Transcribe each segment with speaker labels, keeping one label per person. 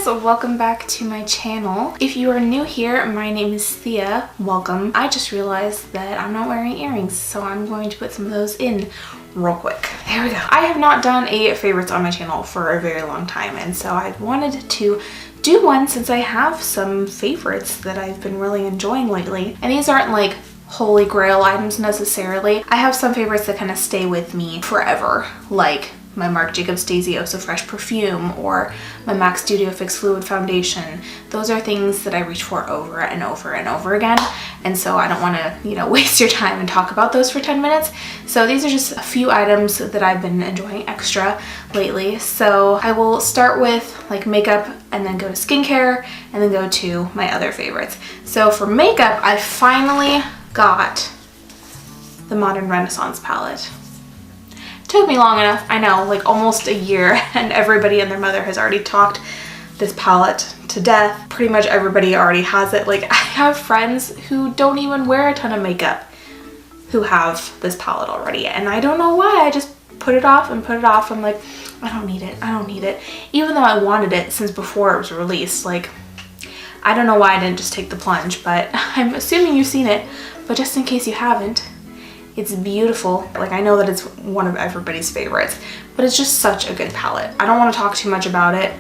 Speaker 1: guys, welcome back to my channel. If you are new here, my name is Thea. Welcome. I just realized that I'm not wearing earrings, so I'm going to put some of those in real quick. There we go. I have not done a favorites on my channel for a very long time, and so I wanted to do one since I have some favorites that I've been really enjoying lately. And these aren't like holy grail items necessarily. I have some favorites that kind of stay with me forever, like my Marc Jacobs Daisy Oh So Fresh perfume or my MAC Studio Fix Fluid Foundation. Those are things that I reach for over and over and over again, and so I don't want to, waste your time and talk about those for 10 minutes. So these are just a few items that I've been enjoying extra lately. So I will start with like makeup and then go to skincare and then go to my other favorites. So for makeup, I finally got the Modern Renaissance palette. Took me long enough, I know, like almost a year, and everybody and their mother has already talked this palette to death. Pretty much everybody already has it. Like, I have friends who don't even wear a ton of makeup who have this palette already, and I don't know why. I just put it off and put it off. I'm like, I don't need it, I don't need it. Even though I wanted it since before it was released. Like, I don't know why I didn't just take the plunge, but I'm assuming you've seen it, but just in case you haven't, it's beautiful. Like, I know that it's one of everybody's favorites, but it's just such a good palette. I don't want to talk too much about it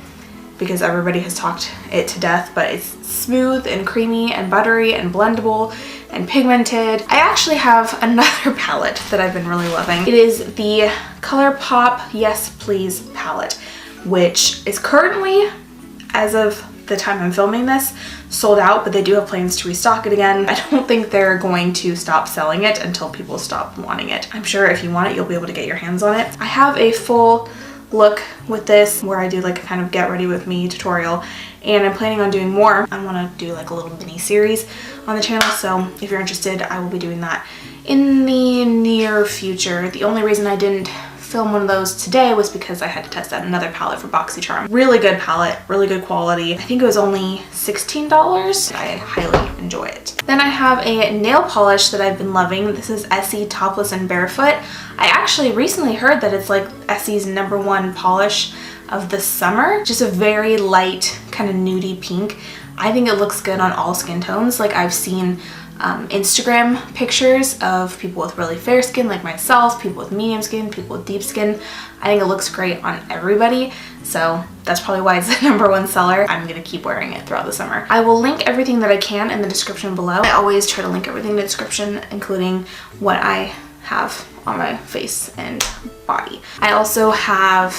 Speaker 1: because everybody has talked it to death, but it's smooth and creamy and buttery and blendable and pigmented. I actually have another palette that I've been really loving. It is the ColourPop Yes Please palette, which is currently, as of the time I'm filming this, sold out, but they do have plans to restock it again. I don't think they're going to stop selling it until people stop wanting it. I'm sure if you want it, you'll be able to get your hands on it. I have a full look with this where I do like a kind of get ready with me tutorial, and I'm planning on doing more. I want to do like a little mini series on the channel, so if you're interested, I will be doing that in the near future. The only reason I didn't film one of those today was because I had to test out another palette for BoxyCharm. Really good palette, really good quality. I think it was only $16. I highly enjoy it. Then I have a nail polish that I've been loving. This is Essie Topless and Barefoot. I actually recently heard that it's like Essie's #1 polish of the summer. Just a very light kind of nudie pink. I think it looks good on all skin tones. Like, I've seen Instagram pictures of people with really fair skin like myself, people with medium skin, people with deep skin. I think it looks great on everybody, so that's probably why it's the #1 seller. I'm gonna keep wearing it throughout the summer. I will link everything that I can in the description below. I always try to link everything in the description, including what I have on my face and body. I also have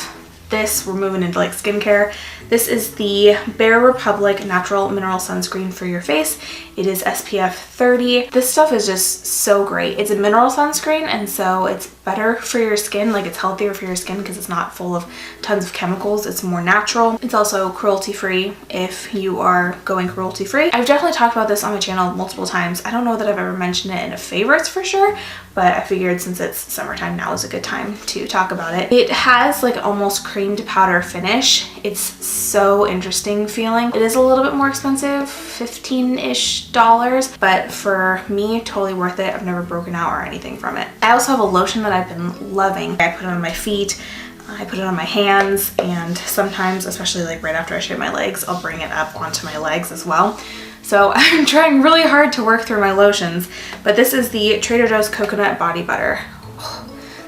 Speaker 1: this. We're moving into like skincare. This is the Bare Republic Natural Mineral Sunscreen for your face. It is SPF 30. This stuff is just so great. It's a mineral sunscreen, and so it's better for your skin. Like, it's healthier for your skin because it's not full of tons of chemicals. It's more natural. It's also cruelty-free if you are going cruelty-free. I've definitely talked about this on my channel multiple times. I don't know that I've ever mentioned it in a favorites for sure, but I figured since it's summertime, now is a good time to talk about it. It has like almost cream to powder finish. It's so interesting feeling. It is a little bit more expensive, $15-ish, but for me, totally worth it. I've never broken out or anything from it. I also have a lotion that I've been loving. I put it on my feet, I put it on my hands, and sometimes, especially like right after I shave my legs, I'll bring it up onto my legs as well. So I'm trying really hard to work through my lotions, but this is the Trader Joe's Coconut Body Butter.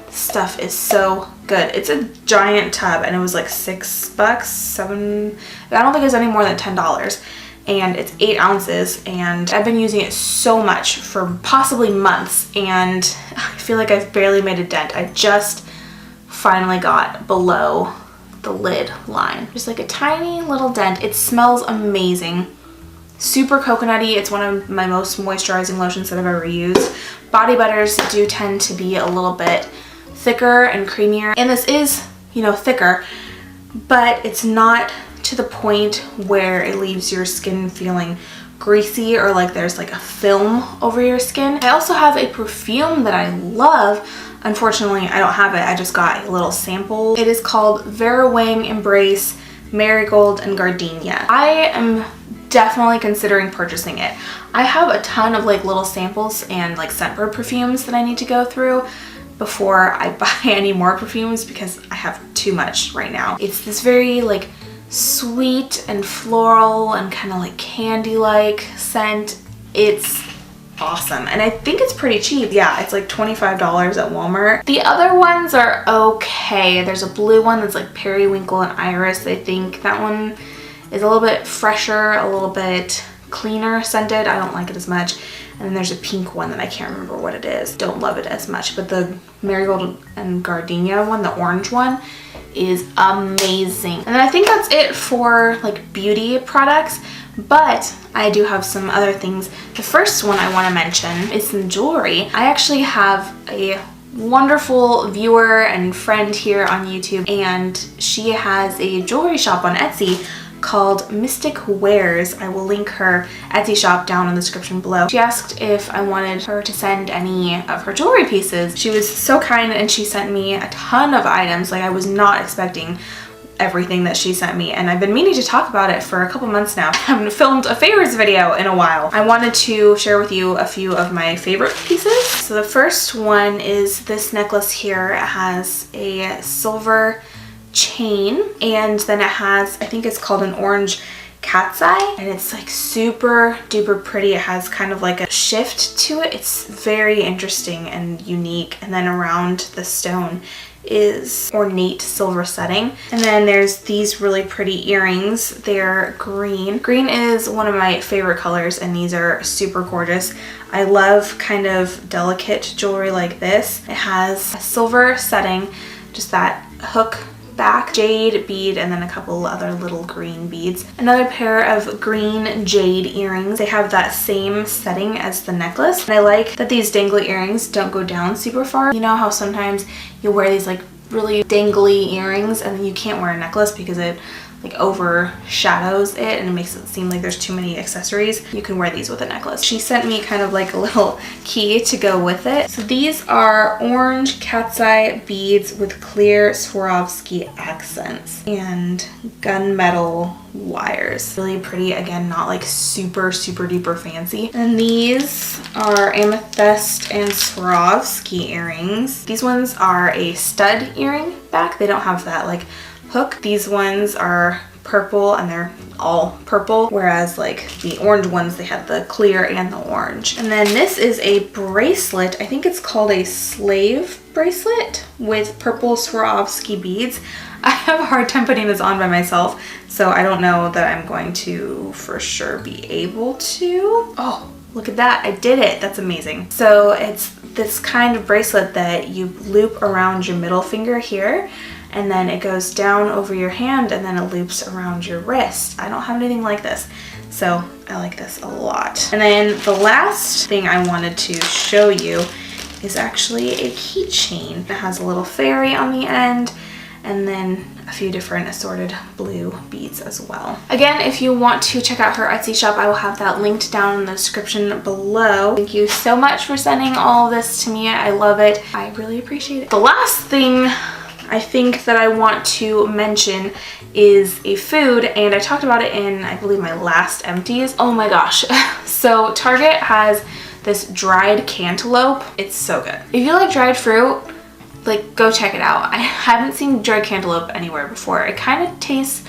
Speaker 1: This stuff is so good. It's a giant tub, and it was like $6, $7, I don't think it's any more than $10. And it's 8 ounces, and I've been using it so much for possibly months, and I feel like I've barely made a dent. I just finally got below the lid line. Just like a tiny little dent. It smells amazing. Super coconutty. It's one of my most moisturizing lotions that I've ever used. Body butters do tend to be a little bit thicker and creamier, and this is, thicker, but it's not to the point where it leaves your skin feeling greasy or like there's like a film over your skin. I also have a perfume that I love. Unfortunately, I don't have it. I just got a little sample. It is called Vera Wang Embrace Marigold and Gardenia. I am definitely considering purchasing it. I have a ton of like little samples and like Scentbird perfumes that I need to go through before I buy any more perfumes because I have too much right now. It's this very like sweet and floral and kind of like candy-like scent. It's awesome, and I think it's pretty cheap. Yeah, it's like $25 at Walmart. The other ones are okay. There's a blue one that's like periwinkle and iris. I think that one is a little bit fresher, a little bit cleaner scented. I don't like it as much. And then there's a pink one that I can't remember what it is. Don't love it as much, but the marigold and gardenia one, the orange one, is amazing. And then I think that's it for like beauty products, but I do have some other things. The first one I want to mention is some jewelry. I actually have a wonderful viewer and friend here on YouTube, and she has a jewelry shop on Etsy called Mystic Wares. I will link her Etsy shop down in the description below. She asked if I wanted her to send any of her jewelry pieces. She was so kind and she sent me a ton of items. Like, I was not expecting everything that she sent me, and I've been meaning to talk about it for a couple months now. I haven't filmed a favorites video in a while. I wanted to share with you a few of my favorite pieces. So the first one is this necklace here. It has a silver chain, and then it has, I think it's called an orange cat's eye, and it's like super duper pretty. It has kind of like a shift to it. It's very interesting and unique. And then around the stone is ornate silver setting. And then there's these really pretty earrings. They're green. Green is one of my favorite colors, and these are super gorgeous. I love kind of delicate jewelry like this. It has a silver setting, just that hook back, jade bead, and then a couple other little green beads. Another pair of green jade earrings. They have that same setting as the necklace, and I like that these dangly earrings don't go down super far. You know how sometimes you'll wear these like really dangly earrings and then you can't wear a necklace because it like overshadows it and it makes it seem like there's too many accessories? You can wear these with a necklace. She sent me kind of like a little key to go with it. So these are orange cat's eye beads with clear Swarovski accents and gunmetal wires. Really pretty. Again, not like super duper fancy. And these are amethyst and Swarovski earrings. These ones are a stud earring back. They don't have that like hook. These ones are purple and they're all purple, whereas like the orange ones, they had the clear and the orange. And then this is a bracelet. I think it's called a slave bracelet with purple Swarovski beads. I have a hard time putting this on by myself, so I don't know that I'm going to for sure be able to. Oh, look at that. I did it. That's amazing. So it's this kind of bracelet that you loop around your middle finger here, and then it goes down over your hand, and then it loops around your wrist. I don't have anything like this, so I like this a lot. And then the last thing I wanted to show you is actually a keychain. It has a little fairy on the end, and then a few different assorted blue beads as well. Again, if you want to check out her Etsy shop, I will have that linked down in the description below. Thank you so much for sending all this to me. I love it. I really appreciate it. The last thing I think that I want to mention is a food, and I talked about it in, I believe, my last empties. Oh my gosh. So Target has this dried cantaloupe. It's so good. If you like dried fruit, like, go check it out. I haven't seen dried cantaloupe anywhere before. It kind of tastes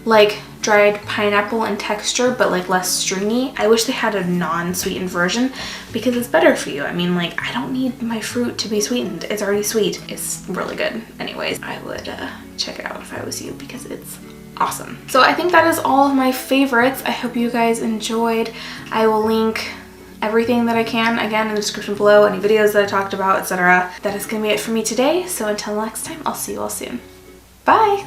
Speaker 1: like dried pineapple in texture, but like less stringy. I wish they had a non-sweetened version because it's better for you. I mean, like, I don't need my fruit to be sweetened. It's already sweet. It's really good. Anyways, I would check it out if I was you because it's awesome. So I think that is all of my favorites. I hope you guys enjoyed. I will link everything that I can again in the description below, any videos that I talked about, etc. That is gonna be it for me today. So until next time, I'll see you all soon. Bye!